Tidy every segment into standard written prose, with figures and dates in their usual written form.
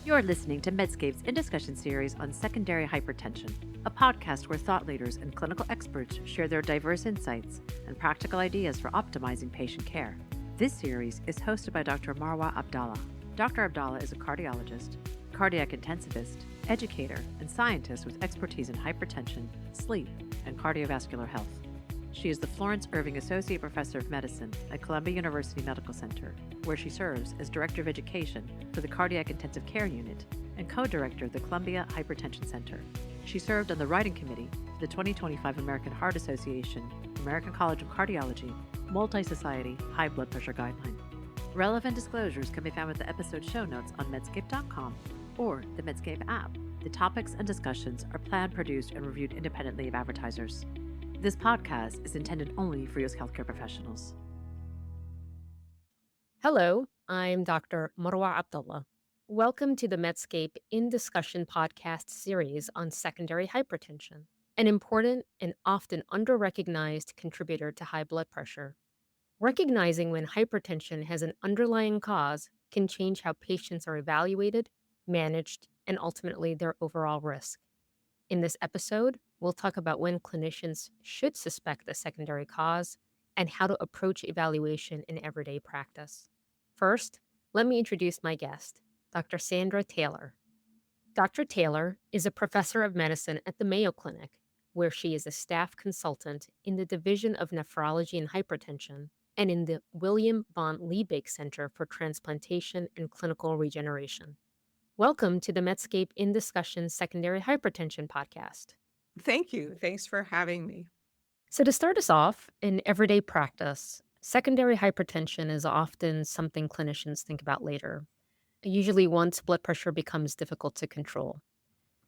You're listening to Medscape's In Discussion series on secondary hypertension, a podcast where thought leaders and clinical experts share their diverse insights and practical ideas for optimizing patient care. This series is hosted by Dr. Marwah Abdalla. Dr. Abdalla is a cardiologist, cardiac intensivist, educator, and scientist with expertise in hypertension, sleep, and cardiovascular health. She is the Florence Irving Associate Professor of Medicine at Columbia University Medical Center, where she serves as Director of Education for the Cardiac Intensive Care Unit and co-director of the Columbia Hypertension Center. She served on the writing committee for the 2025 American Heart Association, American College of Cardiology, Multi-Society High Blood Pressure Guideline. Relevant disclosures can be found with the episode show notes on medscape.com or the Medscape app. The topics and discussions are planned, produced, and reviewed independently of advertisers. This podcast is intended only for U.S. healthcare professionals. Hello, I'm Dr. Marwah Abdalla. Welcome to the Medscape In Discussion podcast series on secondary hypertension, an important and often under-recognized contributor to high blood pressure. Recognizing when hypertension has an underlying cause can change how patients are evaluated, managed, and ultimately their overall risk. In this episode, we'll talk about when clinicians should suspect a secondary cause and how to approach evaluation in everyday practice. First, let me introduce my guest, Dr. Sandra Taylor. Dr. Taylor is a professor of medicine at the Mayo Clinic, where she is a staff consultant in the Division of Nephrology and Hypertension and in the William von Liebig Center for Transplantation and Clinical Regeneration. Welcome to the Medscape In Discussion Secondary Hypertension podcast. Thank you. Thanks for having me. So, to start us off, in everyday practice, secondary hypertension is often something clinicians think about later, usually once blood pressure becomes difficult to control.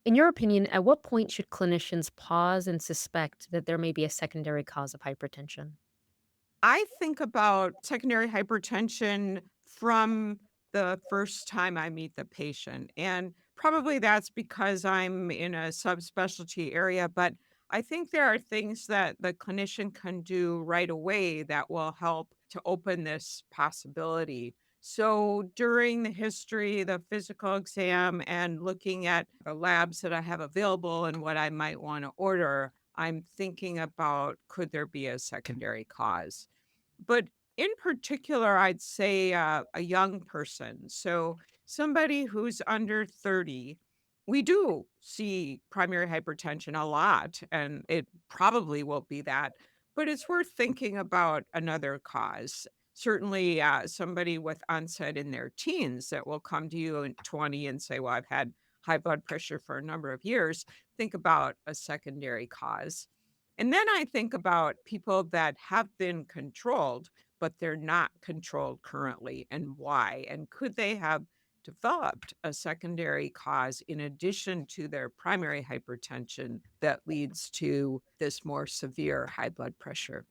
In your opinion, at what point should clinicians pause and suspect that there may be a secondary cause of hypertension? I think about secondary hypertension from the first time I meet the patient. And probably that's because I'm in a subspecialty area, but I think there are things that the clinician can do right away that will help to open this possibility. So during the history, the physical exam, and looking at the labs that I have available and what I might want to order, I'm thinking about, could there be a secondary cause? But in particular, I'd say a young person. So somebody who's under 30, we do see primary hypertension a lot, and it probably will be that. But it's worth thinking about another cause. Certainly, somebody with onset in their teens that will come to you in 20 and say, well, I've had high blood pressure for a number of years. Think about a secondary cause. And then I think about people that have been controlled, but they're not controlled currently, and why? And could they have developed a secondary cause in addition to their primary hypertension that leads to this more severe high blood pressure?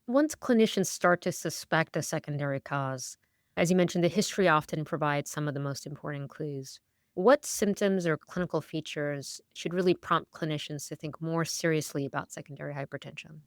Once clinicians start to suspect a secondary cause, as you mentioned, the history often provides some of the most important clues. What symptoms or clinical features should really prompt clinicians to think more seriously about secondary hypertension?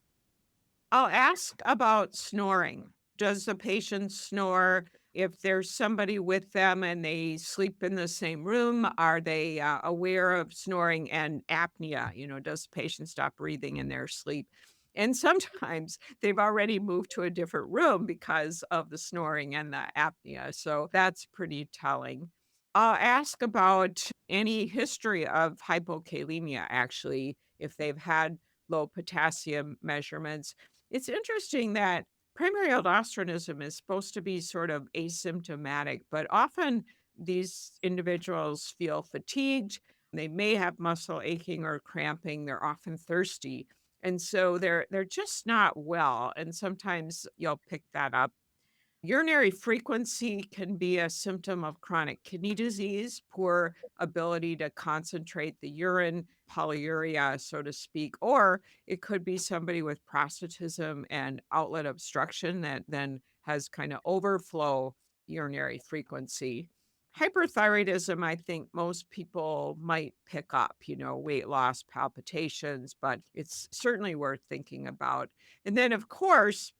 I'll ask about snoring. Does the patient snore? If there's somebody with them and they sleep in the same room, are they aware of snoring and apnea? Does the patient stop breathing in their sleep? And sometimes they've already moved to a different room because of the snoring and the apnea. So that's pretty telling. I'll ask about any history of hypokalemia, actually, if they've had low potassium measurements. It's interesting that primary aldosteronism is supposed to be sort of asymptomatic, but often these individuals feel fatigued. They may have muscle aching or cramping. They're often thirsty. And so they're just not well. And sometimes you'll pick that up. Urinary frequency can be a symptom of chronic kidney disease, poor ability to concentrate the urine, polyuria, so to speak, or it could be somebody with prostatism and outlet obstruction that then has kind of overflow urinary frequency. Hyperthyroidism, I think most people might pick up, weight loss, palpitations, but it's certainly worth thinking about. And then, of course,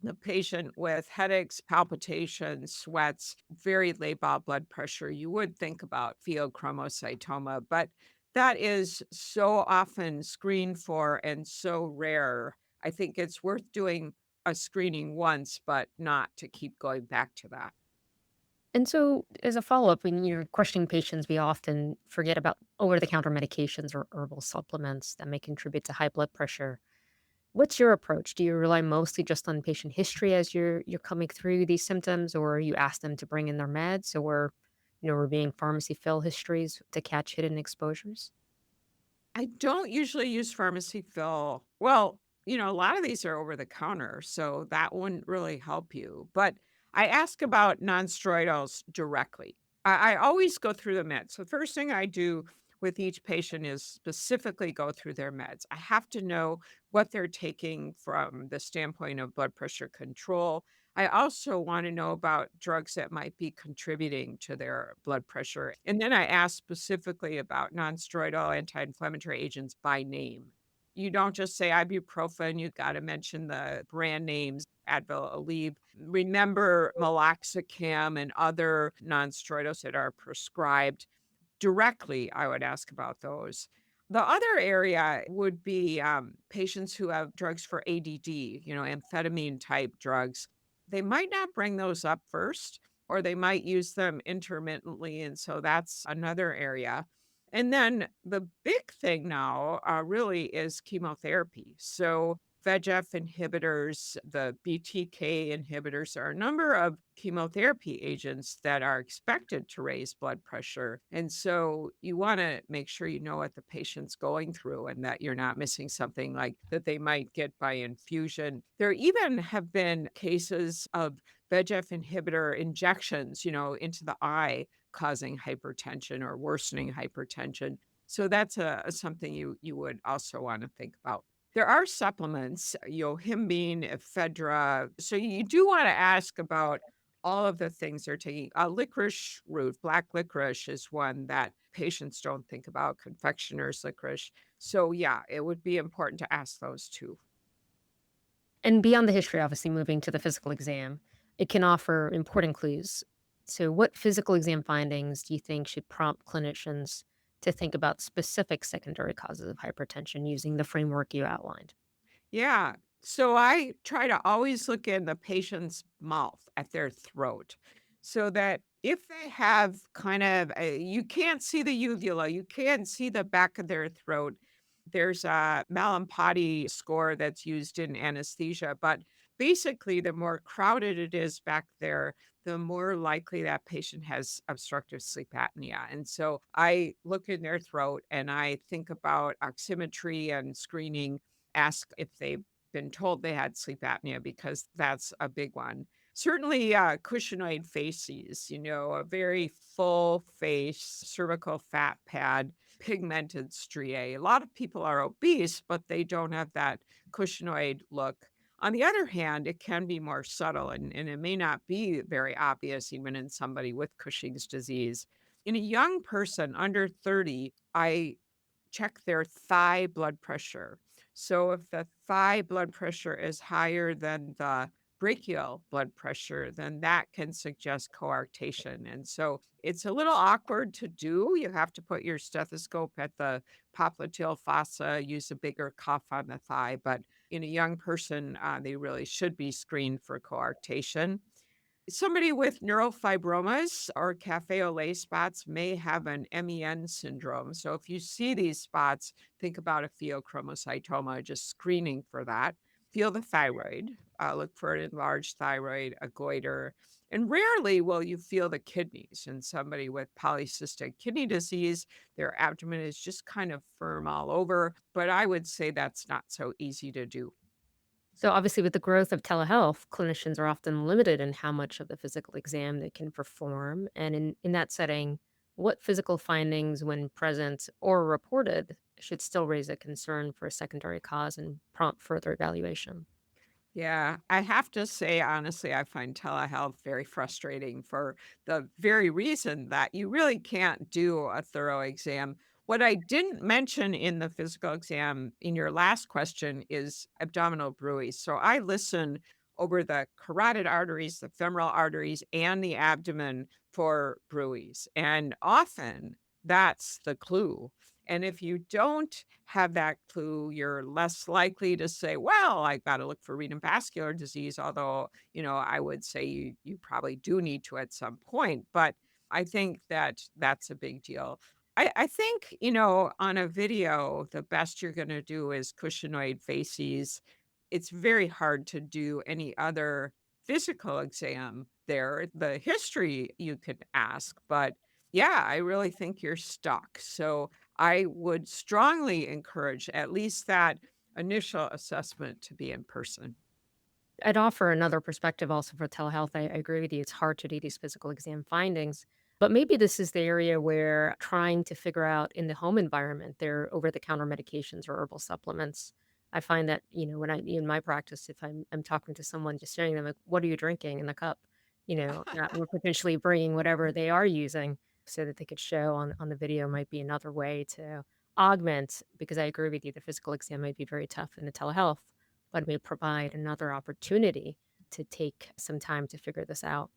The patient with headaches, palpitations, sweats, very labile blood pressure, you would think about pheochromocytoma, but that is so often screened for and so rare. I think it's worth doing a screening once, but not to keep going back to that. And so, as a follow up, when you're questioning patients, we often forget about over the counter medications or herbal supplements that may contribute to high blood pressure. What's your approach? Do you rely mostly just on patient history as you're coming through these symptoms, or you ask them to bring in their meds, or reviewing pharmacy fill histories to catch hidden exposures? I don't usually use pharmacy fill. Well, a lot of these are over the counter, so that wouldn't really help you. But I ask about nonsteroidals directly. I always go through the meds. So the first thing I do with each patient is specifically go through their meds. I have to know what they're taking from the standpoint of blood pressure control. I also want to know about drugs that might be contributing to their blood pressure. And then I ask specifically about nonsteroidal anti-inflammatory agents by name. You don't just say ibuprofen, you got to mention the brand names, Advil, Aleve. Remember meloxicam and other nonsteroidals that are prescribed directly, I would ask about those. The other area would be patients who have drugs for ADD, amphetamine type drugs. They might not bring those up first, or they might use them intermittently. And so that's another area. And then the big thing now really is chemotherapy. So VEGF inhibitors, the BTK inhibitors, there are a number of chemotherapy agents that are expected to raise blood pressure. And so you want to make sure you know what the patient's going through and that you're not missing something like that they might get by infusion. There even have been cases of VEGF inhibitor injections, into the eye causing hypertension or worsening hypertension. So that's something you would also want to think about. There are supplements, yohimbine, ephedra. So you do want to ask about all of the things they're taking. Licorice root, black licorice is one that patients don't think about, confectioner's licorice. So yeah, it would be important to ask those too. And beyond the history, obviously, moving to the physical exam, it can offer important clues. So, what physical exam findings do you think should prompt clinicians to think about specific secondary causes of hypertension using the framework you outlined? Yeah. So I try to always look in the patient's mouth at their throat so that if they have you can't see the uvula, you can't see the back of their throat. There's a Malampati score that's used in anesthesia, but basically, the more crowded it is back there, the more likely that patient has obstructive sleep apnea. And so I look in their throat and I think about oximetry and screening, ask if they've been told they had sleep apnea because that's a big one. Certainly, cushion faces, a very full face, cervical fat pad, pigmented striae. A lot of people are obese, but they don't have that cushion look. On the other hand, it can be more subtle and it may not be very obvious even in somebody with Cushing's disease. In a young person under 30, I check their thigh blood pressure. So if the thigh blood pressure is higher than the brachial blood pressure, then that can suggest coarctation. And so it's a little awkward to do. You have to put your stethoscope at the popliteal fossa, use a bigger cuff on the thigh. But in a young person, they really should be screened for coarctation. Somebody with neurofibromas or cafe au lait spots may have an MEN syndrome. So if you see these spots, think about a pheochromocytoma, just screening for that. Feel the thyroid, look for an enlarged thyroid, a goiter, and rarely will you feel the kidneys. In somebody with polycystic kidney disease, their abdomen is just kind of firm all over, but I would say that's not so easy to do. So, obviously, with the growth of telehealth, clinicians are often limited in how much of the physical exam they can perform. And in that setting, what physical findings, when present or reported, should still raise a concern for a secondary cause and prompt further evaluation? Yeah, I have to say, honestly, I find telehealth very frustrating for the very reason that you really can't do a thorough exam. What I didn't mention in the physical exam in your last question is abdominal bruits. So I listen over the carotid arteries, the femoral arteries, and the abdomen for bruits. And often that's the clue. And if you don't have that clue, you're less likely to say, well, I got to look for renal vascular disease, although, I would say you probably do need to at some point. But I think that that's a big deal. I think, on a video, the best you're going to do is cushionic facies. It's very hard to do any other physical exam there. The history you could ask, but yeah, I really think you're stuck. So I would strongly encourage at least that initial assessment to be in person. I'd offer another perspective also for telehealth. I agree with you. It's hard to do these physical exam findings, but maybe this is the area where trying to figure out in the home environment their over the counter medications or herbal supplements. I find that, when I in my practice, if I'm talking to someone, just sharing them, like, what are you drinking in the cup? We're potentially bringing whatever they are using so that they could show on the video might be another way to augment, because I agree with you, the physical exam might be very tough in the telehealth, but may provide another opportunity to take some time to figure this out.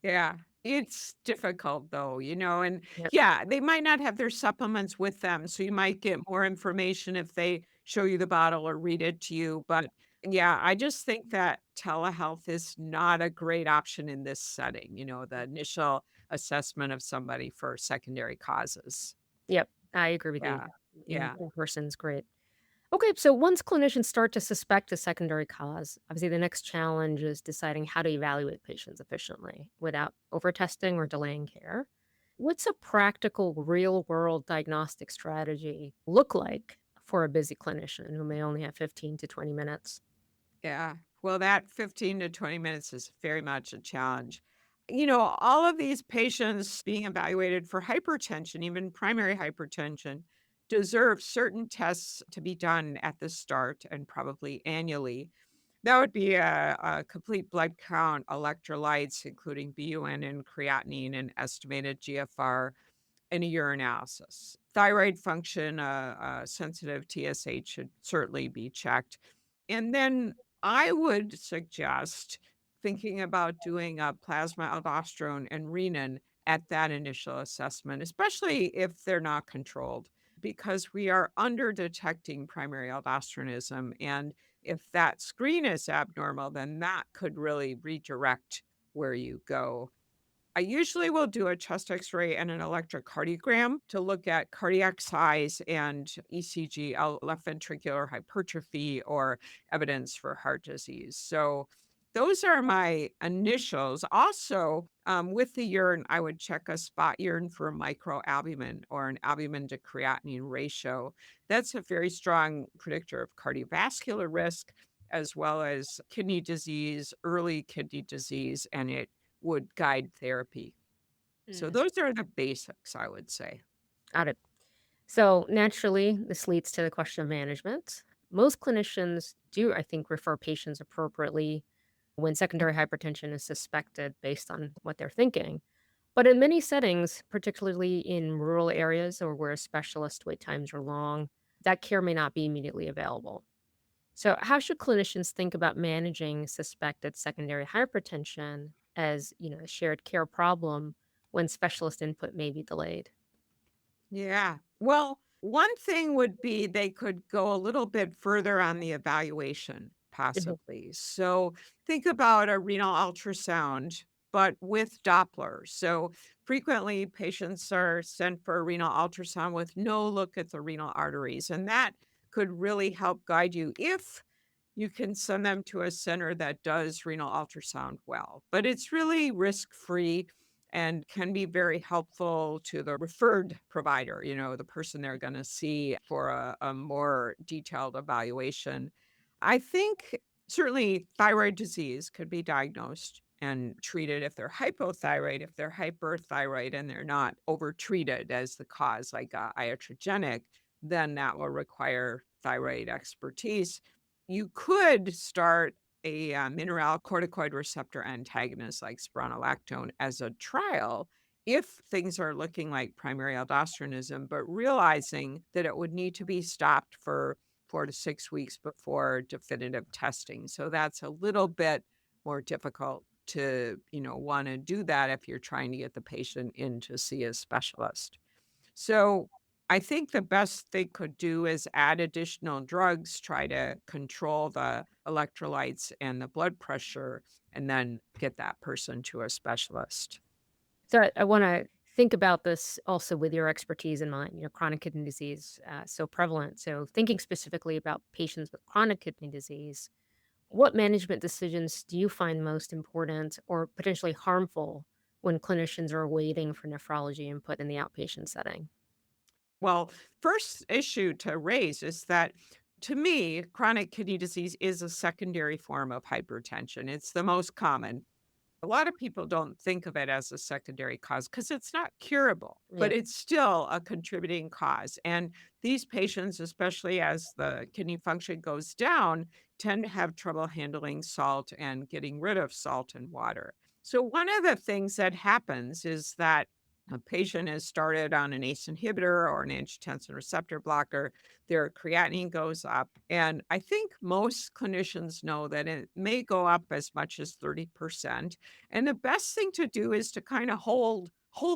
Yeah, it's difficult though, and Yep. yeah, they might not have their supplements with them, so you might get more information if they show you the bottle or read it to you. But yeah, I just think that telehealth is not a great option in this setting, the initial assessment of somebody for secondary causes. Yep. I agree with you. Yeah. Yeah. In person's great. Okay, so once clinicians start to suspect a secondary cause, obviously the next challenge is deciding how to evaluate patients efficiently without overtesting or delaying care. What's a practical real world diagnostic strategy look like for a busy clinician who may only have 15 to 20 minutes? Yeah. Well, that 15 to 20 minutes is very much a challenge. All of these patients being evaluated for hypertension, even primary hypertension, deserve certain tests to be done at the start and probably annually. That would be a complete blood count, electrolytes, including BUN and creatinine, and estimated GFR, and a urinalysis. Thyroid function, sensitive TSH should certainly be checked. And then I would suggest thinking about doing a plasma aldosterone and renin at that initial assessment, especially if they're not controlled, because we are under detecting primary aldosteronism. And if that screen is abnormal, then that could really redirect where you go. I usually will do a chest x-ray and an electrocardiogram to look at cardiac size and ECG, left ventricular hypertrophy, or evidence for heart disease. So those are my initials. Also, with the urine, I would check a spot urine for microalbumin or an albumin to creatinine ratio. That's a very strong predictor of cardiovascular risk as well as kidney disease, early kidney disease, and it would guide therapy. So Mm. those are the basics, I would say. Got it. So naturally, this leads to the question of management. Most clinicians do, I think, refer patients appropriately when secondary hypertension is suspected based on what they're thinking. But in many settings, particularly in rural areas or where specialist wait times are long, that care may not be immediately available. So, how should clinicians think about managing suspected secondary hypertension as, a shared care problem when specialist input may be delayed? Yeah. Well, one thing would be they could go a little bit further on the evaluation, Mhm. possibly. So think about a renal ultrasound, but with Doppler. So frequently patients are sent for a renal ultrasound with no look at the renal arteries. And that could really help guide you if you can send them to a center that does renal ultrasound well. But it's really risk free and can be very helpful to the referred provider, the person they're going to see for a more detailed evaluation. I think certainly thyroid disease could be diagnosed and treated if they're hypothyroid. If they're hyperthyroid and they're not overtreated as the cause, like iatrogenic, then that will require thyroid expertise. You could start a mineralocorticoid receptor antagonist like spironolactone as a trial if things are looking like primary aldosteronism, but realizing that it would need to be stopped for 4 to 6 weeks before definitive testing. So that's a little bit more difficult to, want to do that if you're trying to get the patient in to see a specialist. So I think the best they could do is add additional drugs, try to control the electrolytes and the blood pressure, and then get that person to a specialist. So I want to think about this also with your expertise in mind. Chronic kidney disease so prevalent. So thinking specifically about patients with chronic kidney disease, what management decisions do you find most important or potentially harmful when clinicians are waiting for nephrology input in the outpatient setting? Well, first issue to raise is that to me, chronic kidney disease is a secondary form of hypertension. It's the most common. A lot of people don't think of it as a secondary cause because it's not curable, but Yeah. it's still a contributing cause. And these patients, especially as the kidney function goes down, tend to have trouble handling salt and getting rid of salt and water. So, one of the things that happens is that a patient is started on an ACE inhibitor or an angiotensin receptor blocker, their creatinine goes up. And I think most clinicians know that it may go up as much as 30%. And the best thing to do is to kind of hold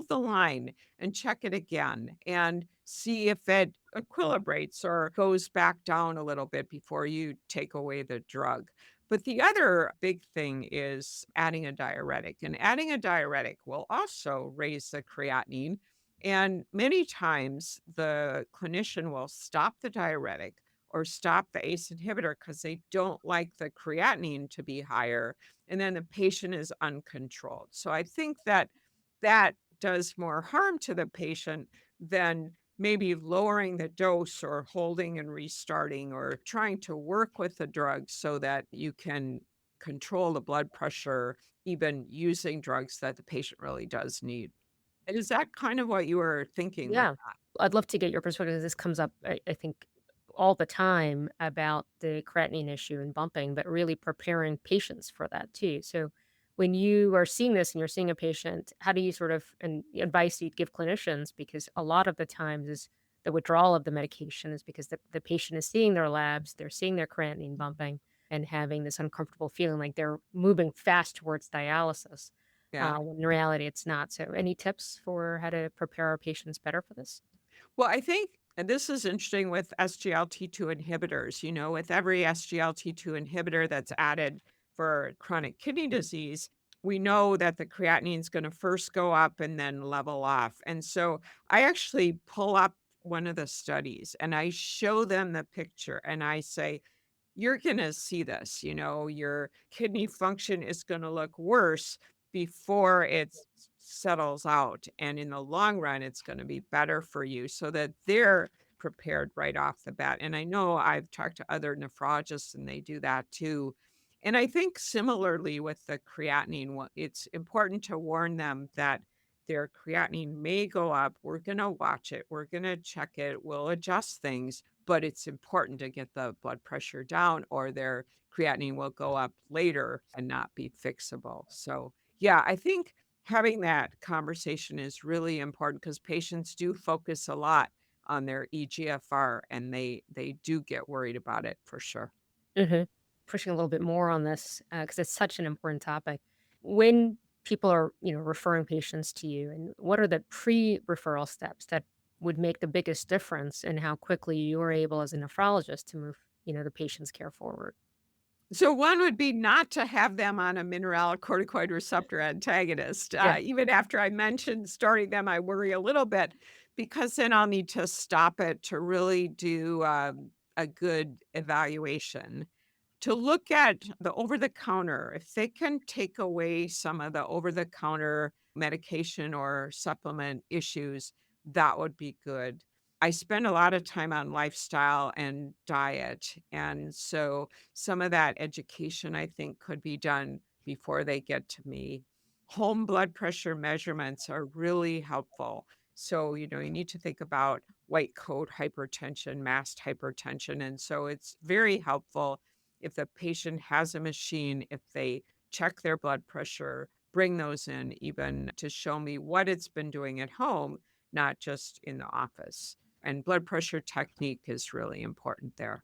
the line and check it again and see if it equilibrates or goes back down a little bit before you take away the drug. But the other big thing is adding a diuretic, and adding a diuretic will also raise the creatinine. And many times the clinician will stop the diuretic or stop the ACE inhibitor because they don't like the creatinine to be higher, and then the patient is uncontrolled. So I think that that does more harm to the patient than maybe lowering the dose or holding and restarting or trying to work with the drug so that you can control the blood pressure, even using drugs that the patient really does need. Is that kind of what you were thinking with Yeah. that? I'd love to get your perspective. This comes up, I think, all the time about the creatinine issue and bumping, but really preparing patients for that too. So when you are seeing this and you're seeing a patient, how do you sort of, and the advice you'd give clinicians, because a lot of the times is the withdrawal of the medication is because the patient is seeing their labs, they're seeing their creatinine bumping and having this uncomfortable feeling like they're moving fast towards dialysis. Yeah. When in reality, it's not. So, any tips for how to prepare our patients better for this? Well, I think, and this is interesting with SGLT2 inhibitors, with every SGLT2 inhibitor that's added for chronic kidney disease, we know that the creatinine is going to first go up and then level off. And so I actually pull up one of the studies and I show them the picture and I say, you're gonna see this, your kidney function is gonna look worse before it settles out, and in the long run, it's gonna be better for you so that they're prepared right off the bat, and I know I've talked to other nephrologists, and they do that too, and I think similarly with the creatinine, it's important to warn them that their creatinine may go up. We're gonna watch it. We're gonna check it. We'll adjust things, but it's important to get the blood pressure down or their creatinine will go up later and not be fixable. So, yeah, I think having that conversation is really important because patients do focus a lot on their EGFR and they do get worried about it for sure. Mhm. Pushing a little bit more on this, because it's such an important topic. When people are, referring patients to you, and what are the pre-referral steps that would make the biggest difference in how quickly you're able as a nephrologist to move, the patient's care forward? So one would be not to have them on a mineralocorticoid receptor antagonist. Yeah. Even after I mentioned starting them, I worry a little bit because then I'll need to stop it to really do a good evaluation. To look at the over the counter, if they can take away some of the over the counter medication or supplement issues, that would be good. I spend a lot of time on lifestyle and diet. And so some of that education, I think, could be done before they get to me. Home blood pressure measurements are really helpful. So, you need to think about white coat hypertension, masked hypertension. And so it's very helpful if the patient has a machine, if they check their blood pressure, bring those in even to show me what it's been doing at home, not just in the office. And blood pressure technique is really important there.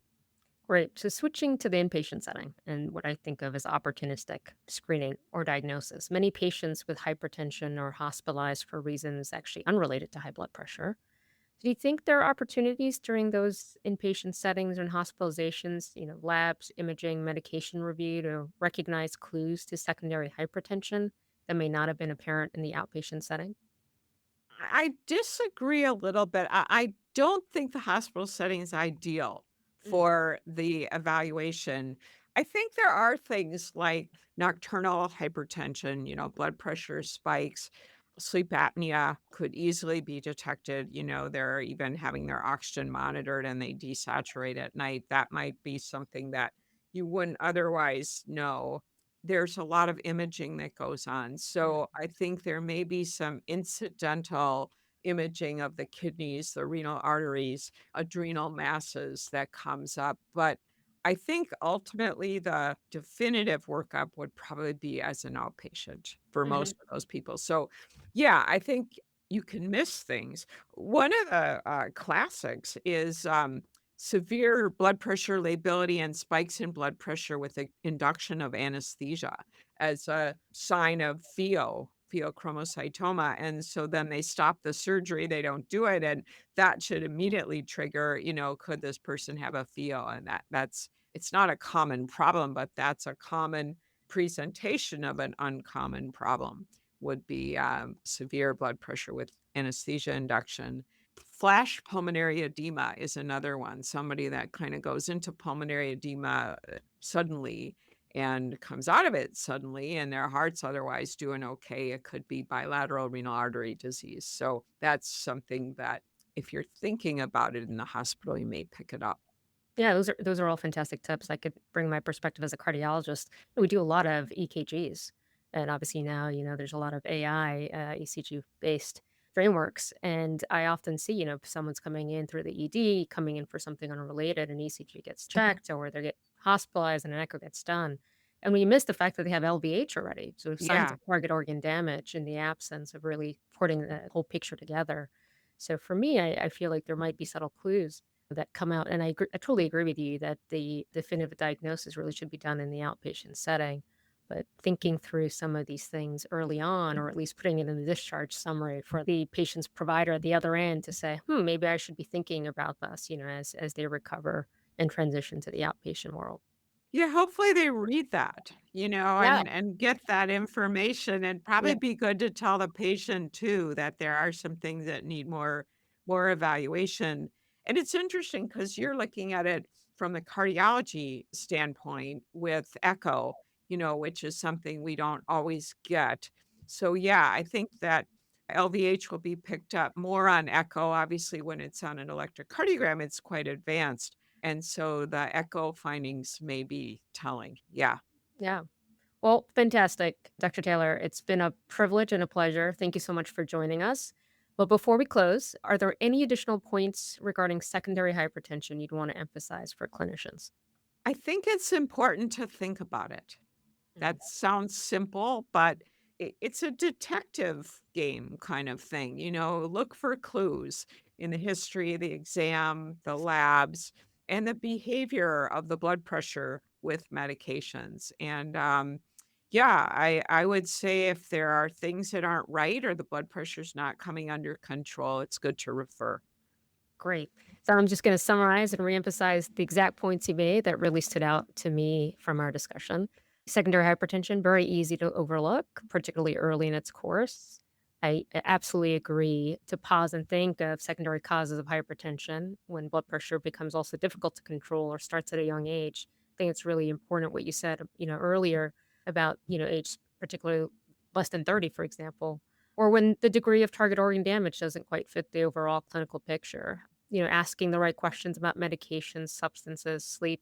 Great. So switching to the inpatient setting and what I think of as opportunistic screening or diagnosis. Many patients with hypertension are hospitalized for reasons actually unrelated to high blood pressure. Do you think there are opportunities during those inpatient settings and hospitalizations, labs, imaging, medication review to recognize clues to secondary hypertension that may not have been apparent in the outpatient setting? I disagree a little bit. I don't think the hospital setting is ideal Mm, for the evaluation. I think there are things like nocturnal hypertension, blood pressure spikes, sleep apnea could easily be detected. They're even having their oxygen monitored and they desaturate at night. That might be something that you wouldn't otherwise know. There's a lot of imaging that goes on. So mm, I think there may be some incidental imaging of the kidneys, the renal arteries, adrenal masses that comes up. But I think ultimately the definitive workup would probably be as an outpatient for mhm, most of those people. So, yeah, I think you can miss things. One of the classics is severe blood pressure lability and spikes in blood pressure with the induction of anesthesia as a sign of pheochromocytoma. And so then they stop the surgery, they don't do it. And that should immediately trigger, could this person have a pheo? And that's it's not a common problem, but that's a common presentation of an uncommon problem would be severe blood pressure with anesthesia induction. Flash pulmonary edema is another one, somebody that kinda goes into pulmonary edema, suddenly and comes out of it suddenly, and their heart's otherwise doing okay. It could be bilateral renal artery disease. So that's something that if you're thinking about it in the hospital, you may pick it up. Yeah, those are all fantastic tips. I could bring my perspective as a cardiologist. We do a lot of EKGs, and obviously now there's a lot of AI ECG based frameworks, and I often see if someone's coming in through the ED, coming in for something unrelated, an ECG gets checked, or they get hospitalized and an echo gets done, and we miss the fact that they have LVH already, so signs Yeah. of target organ damage in the absence of really putting the whole picture together. So for me, I feel like there might be subtle clues that come out. And I totally agree with you that the definitive diagnosis really should be done in the outpatient setting. But thinking through some of these things early on, or at least putting it in the discharge summary for the patient's provider at the other end to say, maybe I should be thinking about this, as they recover and transition to the outpatient world. Yeah, hopefully they read that, Yeah. and get that information, and Yeah. probably be good to tell the patient too that there are some things that need more evaluation. And it's interesting because you're looking at it from the cardiology standpoint with echo, which is something we don't always get. So yeah, I think that LVH will be picked up more on echo. Obviously, when it's on an electrocardiogram, it's quite advanced. And so the echo findings may be telling. Yeah. Yeah. Well, fantastic, Dr. Taylor. It's been a privilege and a pleasure. Thank you so much for joining us. But before we close, are there any additional points regarding secondary hypertension you'd want to emphasize for clinicians? I think it's important to think about it. Mm. That sounds simple, but it's a detective game kind of thing. Look for clues in the history, the exam, the labs, and the behavior of the blood pressure with medications. And yeah, I would say if there are things that aren't right or the blood pressure's not coming under control, it's good to refer. Great. So I'm just going to summarize and reemphasize the exact points you made that really stood out to me from our discussion. Secondary hypertension, very easy to overlook, particularly early in its course. I absolutely agree to pause and think of secondary causes of hypertension when blood pressure becomes also difficult to control or starts at a young age. I think it's really important what you said, earlier about, age particularly less than 30, for example, or when the degree of target organ damage doesn't quite fit the overall clinical picture. Asking the right questions about medications, substances, sleep,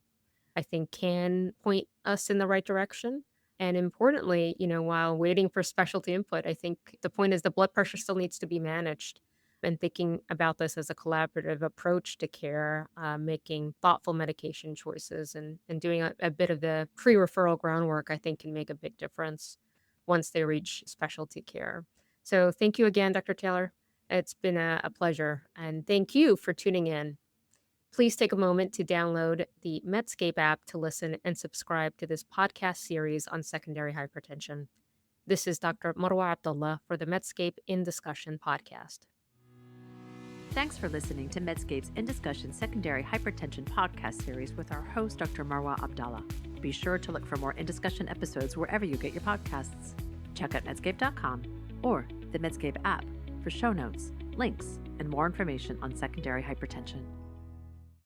I think can point us in the right direction. And importantly, while waiting for specialty input, I think the point is the blood pressure still needs to be managed. And thinking about this as a collaborative approach to care, making thoughtful medication choices and doing a bit of the pre referral groundwork, I think can make a big difference once they reach specialty care. So thank you again, Dr. Taylor. It's been a pleasure. And thank you for tuning in. Please take a moment to download the Medscape app to listen and subscribe to this podcast series on secondary hypertension. This is Dr. Marwah Abdalla for the Medscape in Discussion podcast. Thanks for listening to Medscape's In Discussion Secondary Hypertension podcast series with our host, Dr. Marwah Abdalla. Be sure to look for more In Discussion episodes wherever you get your podcasts. Check out medscape.com or the Medscape app for show notes, links, and more information on secondary hypertension.